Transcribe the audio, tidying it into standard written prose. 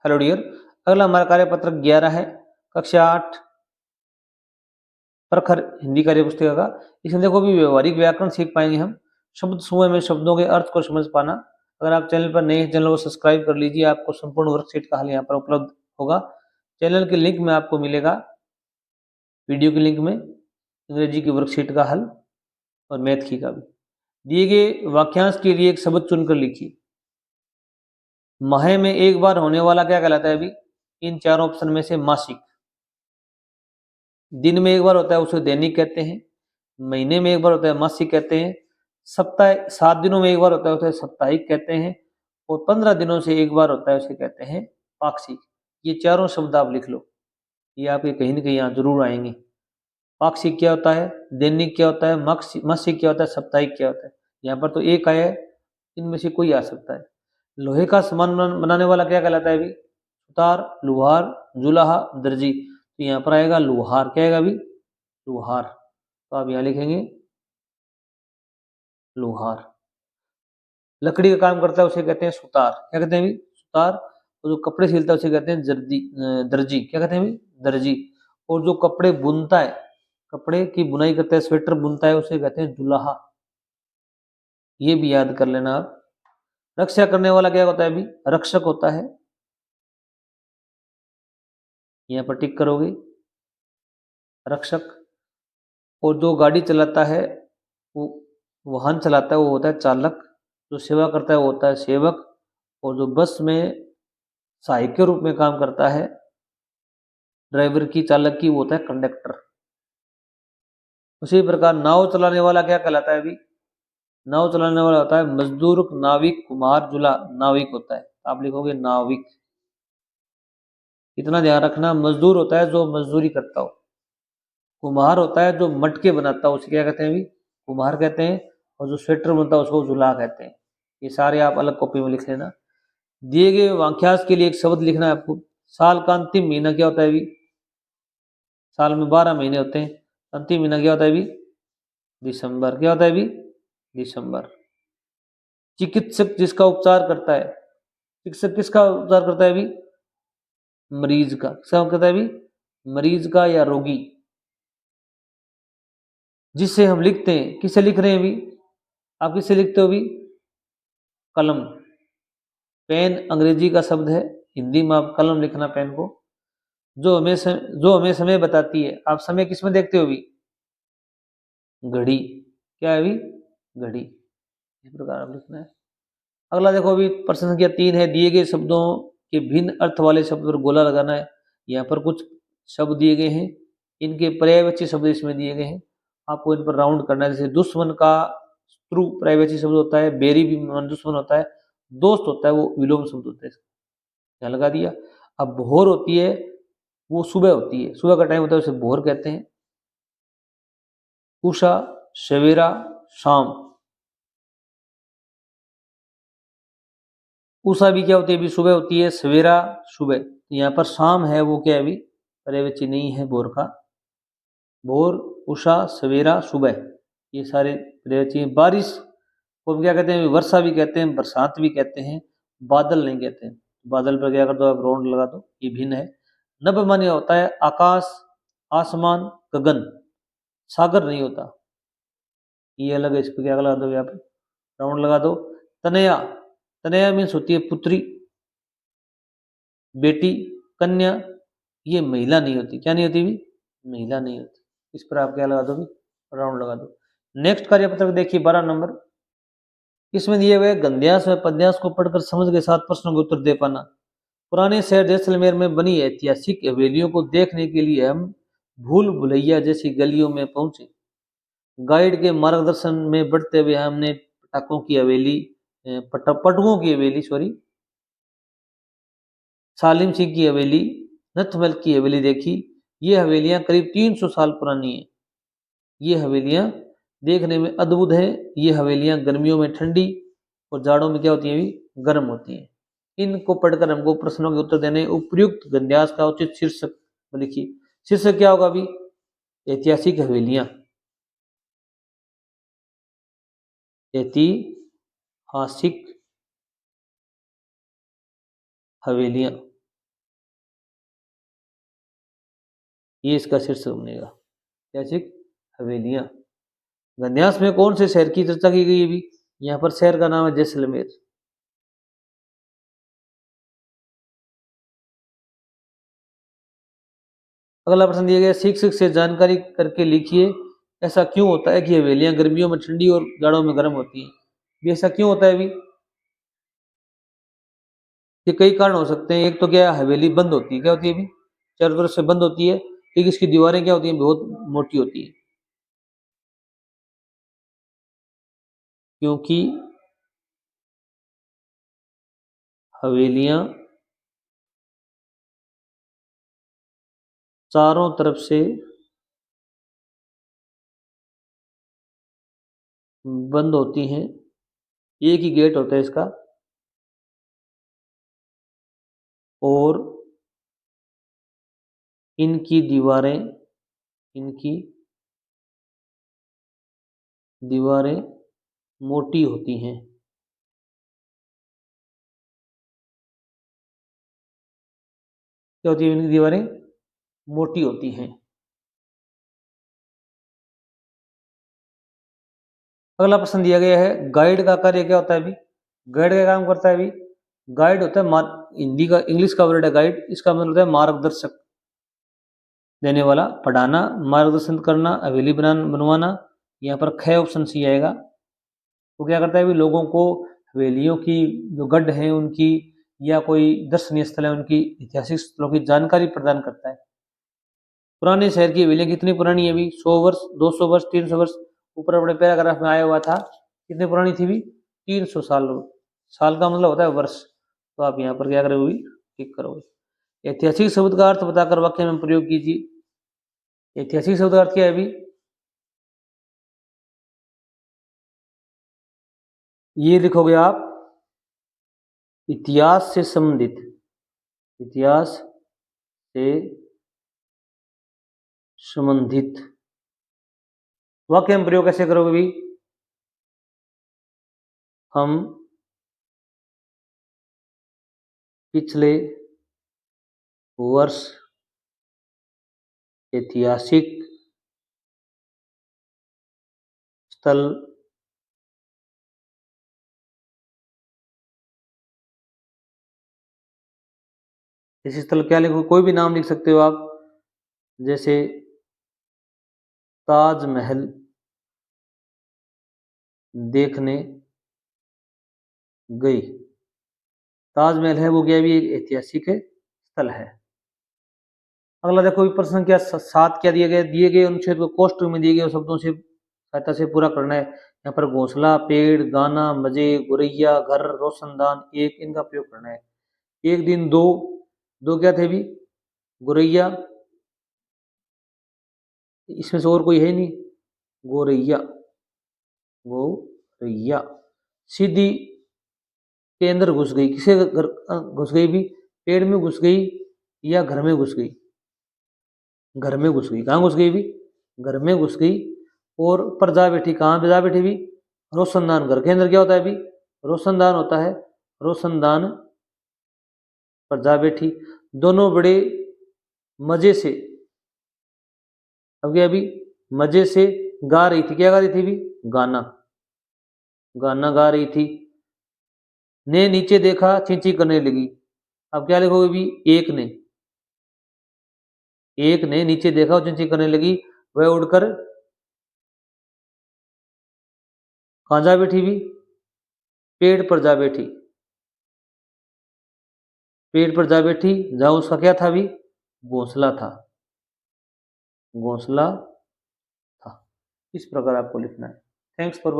Hello dear. अगला हमारा कार्यपत्र 11 है, कक्षा 8 प्रखर हिंदी कार्य पुस्तिका का। इसमें देखो भी व्यवहारिक व्याकरण सीख पाएंगे हम। शब्द समूह में शब्दों के अर्थ को समझ पाना। अगर आप चैनल पर नए हैं, चैनल को सब्सक्राइब कर लीजिए, आपको संपूर्ण वर्कशीट का हल यहाँ पर उपलब्ध होगा। चैनल के लिंक में आपको मिलेगा, वीडियो के लिंक में अंग्रेजी की वर्कशीट का हल और मैथ की का भी। दिए गए वाक्यांश के लिए एक शब्द चुनकर लिखिए। माह में एक बार होने वाला क्या कहलाता है? अभी इन चारों ऑप्शन में से मासिक। दिन में एक बार होता है उसे दैनिक कहते हैं। महीने में एक बार होता है मासिक कहते हैं। सप्ताह 7 दिनों में एक बार होता है उसे साप्ताहिक कहते हैं। और 15 दिनों से एक बार होता है उसे कहते हैं पाक्षिक। ये चारों शब्द आप लिख लो, ये आपके कहीं ना कहीं यहाँ जरूर आएंगे। पाक्षिक क्या होता है, दैनिक क्या होता है, मासिक क्या होता है, साप्ताहिक क्या होता है। यहाँ पर तो एक आया है, इनमें से कोई आ सकता है। लोहे का सामान बनाने वाला क्या कहलाता है? अभी सुतार, लुहार, जुलाहा, दर्जी। तो यहाँ पर आएगा लुहार। क्या आएगा अभी? लुहार। तो आप यहाँ लिखेंगे लुहार। लकड़ी का काम करता है उसे कहते हैं सुतार। क्या कहते हैं अभी? सुतार। और जो कपड़े सिलता है उसे कहते हैं दर्जी। क्या कहते हैं अभी? दर्जी। और जो कपड़े बुनता है, कपड़े की बुनाई करता है, स्वेटर बुनता है, उसे कहते हैं जुलाहा। ये भी याद कर लेना आप। रक्षा करने वाला क्या होता है? अभी रक्षक होता है। यहाँ पर टिक करोगे, रक्षक। और जो गाड़ी चलाता है, वो वाहन चलाता है, वो होता है चालक। जो सेवा करता है वो होता है सेवक। और जो बस में सहायक के रूप में काम करता है ड्राइवर की, चालक की, वो होता है कंडक्टर। उसी प्रकार नाव चलाने वाला क्या कहलाता है? अभी नाव चलाने वाला होता है मजदूर, नाविक, कुम्हार, जुला। नाविक होता है, आप लिखोगे नाविक। इतना ध्यान रखना, मजदूर होता है जो मजदूरी करता हो। कुम्हार होता है जो मटके बनाता है, उसे क्या कहते हैं? अभी कुम्हार कहते हैं। और जो स्वेटर बनता है उसको जुला कहते हैं। ये सारे आप अलग कॉपी में लिख लेना। दिए गए वाक्यांश के लिए एक शब्द लिखना है आपको। साल का अंतिम महीना क्या होता है? अभी साल में 12 महीने होते हैं, अंतिम महीना क्या होता है? अभी दिसंबर। क्या होता है? अभी दिसंबर। चिकित्सक जिसका उपचार करता है, चिकित्सक किसका उपचार करता है? अभी मरीज का। किसका करता है? अभी मरीज का या रोगी। जिससे हम लिखते हैं, किससे लिख रहे हैं? अभी आप किससे लिखते हो? अभी कलम। पेन अंग्रेजी का शब्द है, हिंदी में आप कलम लिखना पेन को। जो हमें समय बताती है। आप समय किस में देखते हो? अभी घड़ी। क्या है? अभी घड़ी। इस प्रकार आप लिखना है। अगला देखो, अभी प्रश्न संख्या 3 है। दिए गए शब्दों के भिन्न अर्थ वाले शब्द पर गोला लगाना है। यहाँ पर कुछ शब्द दिए गए हैं, इनके पर्यायवाची शब्द इसमें दिए गए हैं, आपको इन पर राउंड करना है। जैसे दुश्मन का शत्रु पर्यायवाची शब्द होता है, बेरी भी दुश्मन होता है, दोस्त होता है वो विलोम शब्द होता है। यहाँ लगा दिया। अब भोर होती है, वो सुबह होती है, सुबह का टाइम होता है, उसे भोर कहते हैं। उषा, सवेरा, शाम। उषा भी क्या होती है? अभी सुबह होती है, सवेरा सुबह। यहाँ पर शाम है, वो क्या है? अभी पर्यायवाची नहीं है भोर का। भोर, उषा, सवेरा, सुबह, ये सारे पर्यायवाची हैं। बारिश को हम क्या कहते हैं? वर्षा भी कहते हैं, बरसात भी कहते हैं, बादल नहीं कहते हैं। बादल पर क्या कर दो आप? राउंड लगा दो। ये भिन्न है। नभ माने होता है आकाश, आसमान, गगन। सागर नहीं होता, ये अलग है। इस पर क्या लगा दो? यहाँ पे राउंड लगा दो। तनया, तनया मीन्स होती है पुत्री, बेटी, कन्या। ये महिला नहीं होती। क्या नहीं होती? भी महिला नहीं होती। इस पर आप क्या लगा दो? भी राउंड लगा दो। नेक्स्ट कार्यपत्र देखिए 12 नंबर। इसमें दिए हुए गद्यांश व पद्यांश को पढ़कर समझ के साथ प्रश्नों के उत्तर दे पाना। पुराने शहर जैसलमेर में बनी ऐतिहासिक हवेलियों को देखने के लिए हम भूल भुलैया जैसी गलियों में पहुंचे। गाइड के मार्गदर्शन में बढ़ते हुए हमने पटाकों की हवेली, पटकों की हवेली, सॉरी, सालिम सिंह की हवेली, नथमल की हवेली देखी। ये हवेलियां करीब 300 साल पुरानी हैं। ये हवेलियां देखने में अद्भुत हैं। ये हवेलियां गर्मियों में ठंडी और जाड़ों में क्या होती हैं? भी गर्म होती हैं। इनको पढ़कर हमको प्रश्नों के उत्तर देने। उपयुक्त गद्यांश का उचित शीर्षक लिखिए। शीर्षक क्या होगा? अभी ऐतिहासिक हवेलियां, ऐतिहासिक हवेलियां। ये इसका शीर्षक बनेगा, ऐतिहासिक हवेलियां। गन्यास में कौन से शहर की चर्चा की गई है भी? यहाँ पर शहर का नाम है जैसलमेर। अगला प्रश्न दिया गया, शीर्षक से जानकारी करके लिखिए, ऐसा क्यों होता है कि हवेलियां गर्मियों में ठंडी और जाड़ों में गर्म होती हैं? भी ऐसा क्यों होता है भी? ये कई कारण हो सकते हैं। एक तो क्या, हवेली बंद होती है, क्या होती है भी? चारों तरफ से बंद होती है, ठीक इसकी दीवारें क्या होती हैं, बहुत मोटी होती है, क्योंकि हवेलियां चारों तरफ से बंद होती हैं, एक ही गेट होता है इसका, और इनकी दीवारें मोटी होती हैं। क्या होती है? इनकी दीवारें मोटी होती हैं। अगला प्रश्न दिया गया है, गाइड का कार्य क्या होता है अभी? गाइड का काम करता है अभी? गाइड होता है हिंदी का, इंग्लिश का वर्ड है गाइड, इसका मतलब होता है मार्गदर्शक देने वाला, पढ़ाना, मार्गदर्शन करना, हवेली बनवाना। यहाँ पर ख ऑप्शन सी आएगा। वो क्या करता है अभी? लोगों को हवेलियों की जो गढ़ हैं उनकी, या कोई दर्शनीय स्थल है उनकी, ऐतिहासिक स्थलों की जानकारी प्रदान करता है। पुराने शहर की हवेलियां कितनी पुरानी है अभी? 100 वर्ष, 200 वर्ष, 300 वर्ष? ऊपर अपने पैराग्राफ में आया हुआ था, कितनी पुरानी थी भी? 300 साल। साल का मतलब होता है वर्ष, तो आप यहाँ पर क्या करोगे? टिक करोगे। ऐतिहासिक शब्द का अर्थ बताकर वाक्य में प्रयोग कीजिए। ऐतिहासिक शब्द का अर्थ क्या है अभी? ये लिखोगे आप, इतिहास से संबंधित, इतिहास से संबंधित। वाक्य में प्रयोग कैसे करोगे भी? हम पिछले वर्ष ऐतिहासिक स्थल इस स्थल क्या लिखो? कोई भी नाम लिख सकते हो आप, जैसे ताजमहल देखने गई। ताजमहल है वो क्या भी एक ऐतिहासिक स्थल है। अगला देखो प्रश्न क्या, सात क्या दिए गए अनुच्छेद को कोष्टक में दिए गए शब्दों से सहायता से पूरा करना है। यहाँ पर घोंसला, पेड़, गाना, मजे, गुरैया, घर, रोशनदान, एक, इनका प्रयोग करना है। एक दिन, दो, दो क्या थे भी? गुरैया, इसमें से और कोई है नहीं, गोरैया, गोरैया। सीधी के अंदर घुस गई, किसे घर घुस गई भी? पेड़ में घुस गई या घर में घुस गई? घर में घुस गई। कहाँ घुस गई भी? घर में घुस गई। और पर जा बैठी, कहाँ पे जा बैठी भी? रोशनदान। घर के अंदर क्या होता है भी? रोशनदान होता है। रोशनदान पर जा बैठी। दोनों बड़े मजे से, अब क्या भी? मजे से गा रही थी। क्या गा रही थी भी? गाना, गाना गा रही थी। ने नीचे देखा, चींची करने लगी। अब क्या लिखोगे भी? एक ने नीचे देखा और चींची करने लगी। वह उड़कर कहाँ जा बैठी भी? पेड़ पर जा बैठी। पेड़ पर जा बैठी, जहां उसका क्या था भी? घोंसला था, घोंसला था। इस प्रकार आपको लिखना है। Thanks for